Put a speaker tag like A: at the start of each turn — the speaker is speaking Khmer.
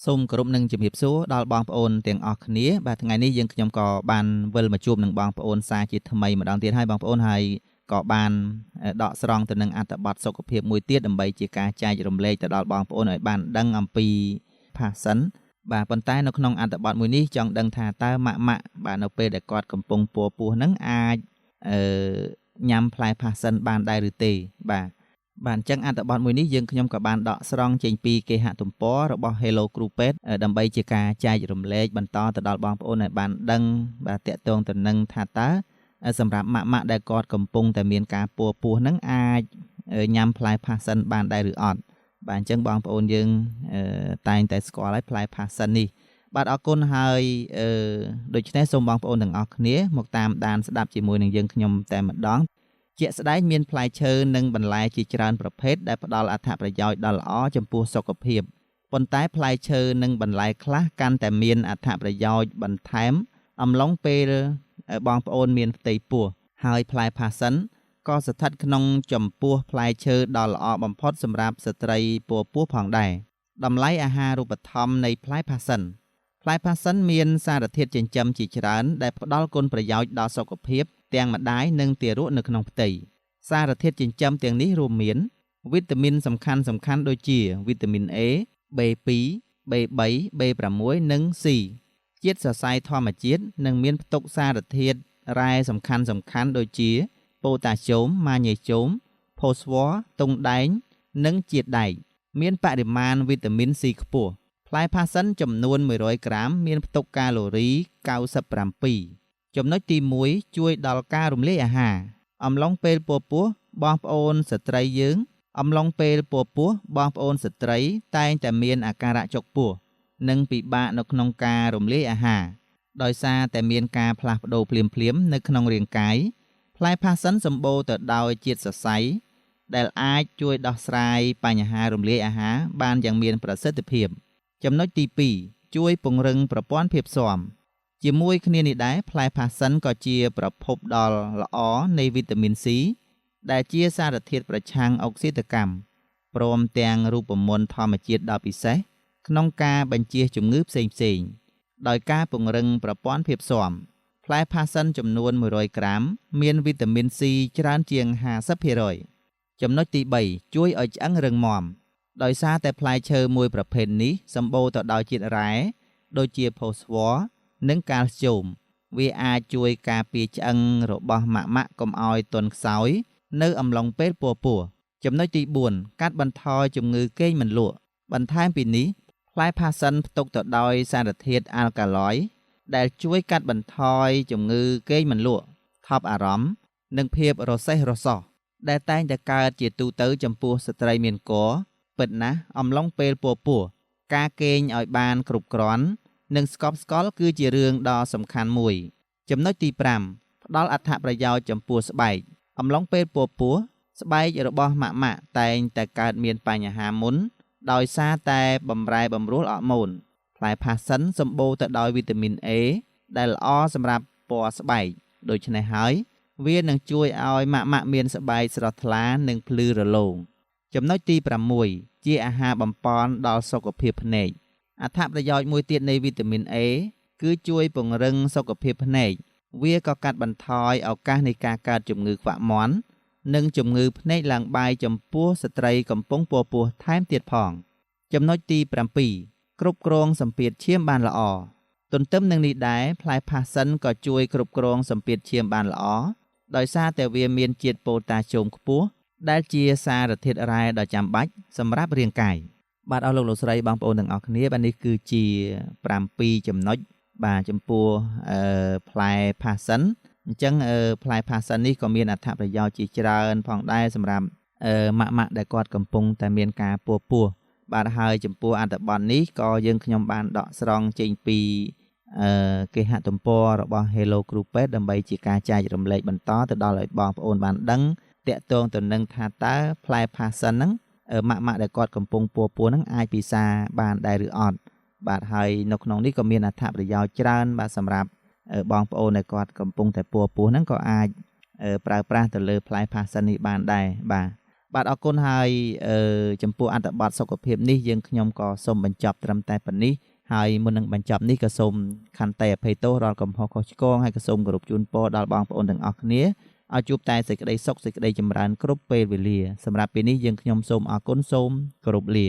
A: សូមគោរពនឹងជំរាបសួរដល់បងប្អូនទាំងអស់គ្នាបាទថ្ងៃនេះយើងខ្ញុំក៏បានវិលមកជួបនឹងបងប្អូនសាជាថ្មីម្ដងទៀតហើយបងប្អូនហើយក៏បានដកស្រង់ទៅនឹងអត្ថបទសុខភាពមួយទៀតដើម្បីជាការចែករំលែកទៅដល់បងប្អូនឲ្យបានដឹងអំពីផាសិនបាទប៉ុន្តែនៅក្នុងអត្ថបទមួយនេះចង់ដឹងថាតើម៉ាក់បាទនៅពេលដែលគាត់កំពុងពោះពោះហ្នឹងអាចញ៉ាំផ្លែផាសិនបានដែរឬទេបាទអញ្ចឹងអត្ថបទមួយនេះយើងខ្ញុំក៏បានដកស្រង់ចេញពីគេហទំព័ររបស់ Hello គ្រូពេទ្យដើម្បីជាការចែករំលែកបន្តទៅដល់បងប្អូនឲ្យបានដឹងបាទតាក់ទងទៅនឹងថាតើសម្រាប់ម៉ាក់ដែលគាត់កំពុងតែមានការពោះពោះហ្នឹងអាចញ៉ាំផ្លែផាសិនបានដែរឬអត់បាទអញ្ចឹងបងប្អូនយើងតែងតែស្គាល់ហើយផ្លែផាសិននេះបាទអរគុណហើយដូច្នេះសូមបងប្អូនទាំងអស់គ្នាមកតាមដានស្ដាប់ជាមួយនឹងយើងខ្ញុំតែម្ដងជាក់ស្ដែងមានផ្លែឈើនិងបន្លែជាច្រើនប្រភេទដែលផ្ដល់អត្ថប្រយោជន៍ដ៏ល្អចំពោះសុខភាពប៉ុន្តែផ្លែឈើនិងបន្លែខ្លះកាន់តែមានអត្ថប្រយោជន៍បន្ថែមអំឡុងពេលបងប្អូនមានផ្ទៃពោះហើយផ្លែផាសិនក៏ស្ថិតក្នុងចំពោះផ្លែឈើដ៏ល្អបំផុតសម្រាប់ស្ត្រីពោះពោះផងដែរតម្លៃអាហារូបត្ថម្ភនៃផ្លែផាសិនមានសារធាតុចិញ្ចឹមជាច្រើនដែលផ្ដល់គុណប្រយោជន៍ដល់សុខភាពទាំងម្ដាយនិងទារកនៅក្នុងផ្ទៃសារធាតុចិញ្ចឹមទាំងនេះរួមមានវីតាមីនសំខាន់ដូចជាវីតាមីន A, B2, B3, B6 និង C ជាតិសរសៃធម្មជាតិនិងមានផ្ទុកសារធាតុរ៉ែសំខាន់ដូចជាប៉ូតាស្យូម ម៉ាញ៉េស្យូម ផូស្វ័រ ទង់ដែងនិងជាតិដែកមានបរិមាណវីតាមីន C ខ្ពស់ផ្លែផាសិនចំនួន100ក្រាមមានផ្ទុកកាឡូរី97ចំណុចទី1ជួយដល់ការរំលាយអាហារអំឡុងពេលពោះពោះបងប្អូនស្ត្រីតែងតែមានអាការៈចុកពោះនិងពិបាកនៅក្នុងការរំលាយអាហារដោយសារតែមានការផ្លាស់ប្ដូរភ្លាមនៅក្នុងរាងកាយផ្លែផាសិនសម្បូរទៅដោយជាតិសរសៃដែលអាចជួយដោះស្រាយបញ្ហារំលាយអាហារបានយ៉ាងមានប្រសិទ្ធភាពចំណុចទី2ជួយពង្រឹងប្រព័ន្ធភាពស៊ាំជាមួយគ្នានេះដែរផ្លែផាសិនក៏ជាប្រភពដ៏ល្អនៃវីតាមីន C ដែលជាសារធាតុប្រឆាំងអុកស៊ីតកម្មព្រមទាំងរូបមន្តធម្មជាតិដ៏ពិសេសក្នុងការបញ្ជៀសជំងឺផ្សេងដោយការពង្រឹងប្រព័ន្ធភាពស៊ាំផ្លែផាសិនចំនួន100ក្រាមមានវីតាមីន C ច្រើនជាង 50% ចំណុចទី3ជួយឲ្យឆ្អឹងរឹងមាំដោយសារតែផ្លែឈើមួយប្រភេទនេះសម្បូរទៅដោយជាតិរ៉ែដូចជាផូស្វ័រនិងកាល់ស្យូមវាអាចជួយការពារឆ្អឹងរបស់ម៉ាក់កុំឲ្យទន់ខ្សោយនៅអំឡុងពេលពោះពោះចំណុចទី4កាត់បន្ថយជំងឺគេងមិនលក់បន្ថែមពីនេះផ្លែផាសិនផ្ទុកទៅដោយសារធាតុអាល់កាឡុយដែលជួយកាត់បន្ថយជំងឺគេងមិនលក់ថប់អារម្មណ៍និងភាពរសេះរសោះដែលតែងតែកើតជាទូទៅចំពោះស្ត្រីមានកពិតណាស់អំឡុងពេលពោះពោះការគេងឲ្យបានគ្រប់គ្រាន់និងស្កប់ស្កល់គឺជារឿងដ៏សំខាន់មួយចំណុចទី5ផ្ដល់អត្ថប្រយោជន៍ចំពោះស្បែកអំឡុងពេលពោះពោះស្បែករបស់ម៉ាក់តែងតែកើតមានបញ្ហាមុនដោយសារតែបំរែបំរួលអរម៉ូនផ្លែផាសិនសម្បូរទៅដោយវីតាមីន A ដែលល្អសម្រាប់ពណ៌ស្បែកដូច្នេះហើយវានឹងជួយឲ្យម៉ាក់មានស្បែកស្រស់ថ្លានិងភ្លឺរលោងចំណុចទី6ជាអាហារបំប៉នដល់សុខភាពភ្នែកអត្ថប្រយោជន៍មួយទៀតនៃវីតាមីន A គឺជួយពង្រឹងសុខភាពភ្នែកវាក៏កាត់បន្ថយឱកាសនៃការកើតជំងឺខ្វាក់មាន់និងជំងឺភ្នែកឡើងបាយចំពោះស្ត្រីកំពុងពោះពោះថែមទៀតផងចំណុចទី7គ្រប់គ្រងសម្ពាធឈាមបានល្អទន្ទឹមនឹងនេះដែរផ្លែផាសិនក៏ជួយគ្រប់គ្រងសម្ពាធឈាមបានល្អដោយសារតែវាមានជាតិប៉ូតាស្យូមខ្ពស់ដែលជាសារធាតុរ៉ែដ៏ចាំបាច់សម្រាប់រាងកាយបាទអស់លោកស្រីបងប្អូនទាំងអស់គ្នាបាទនេះគឺជា7ចំណុចបាទចំពោះផ្លែផាសិនអញ្ចឹងផ្លែផាសិននេះក៏មានអត្ថប្រយោជន៍ជាច្រើនផងដែរសម្រាប់ម៉ាក់ដែលគាត់កំពុងតែមានការពោះពោះបាទហើយចំពោះអត្ថបទនេះក៏យើងខ្ញុំបានដកស្រង់ចេញពីគេហទំព័ររបស់ Hello គ្រូពេទ្យដើម្បីជាការចែករំលែកបន្តទៅដល់ឲ្យបងប្អូនបានដឹងតាក់ទងទៅនឹងថាតើផ្លែផាសិនហ្នឹងម៉ាក់ដែលគាត់កំពុងពោះពោះហ្នឹងអាចពិសាបានដែរឬអត់បាទហើយនៅក្នុងនេះក៏មានអត្ថប្រយោជន៍ច្រើនបាទសម្រាប់បងប្អូនដែលគាត់កំពុងតែពោះពោះហ្នឹងក៏អាចប្រើប្រាស់ទៅលើផ្លែផាសិននេះបានដែរបាទ បាទអរគុណហើយចំពោះអត្ថបទសុខភាពនេះយើងខ្ញុំក៏សូមបញ្ចប់ត្រឹមតែប៉ុណ្នេះហើយមុននឹងបញ្ចប់នេះក៏សូមខន្តីអភ័យទោសដល់កំហុសខុសឆ្គងហើយក៏សូមគោរពជូនពរដល់បងប្អូនទាំងអស់គ្នាឲ្យជួបតែសេចក្តីសុខសេចក្តីចម្រើនគ្រប់ពេលវេលាសម្រាប់ពេលនេះយើងខ្ញុំសូមអរគុណសូមគោរពលា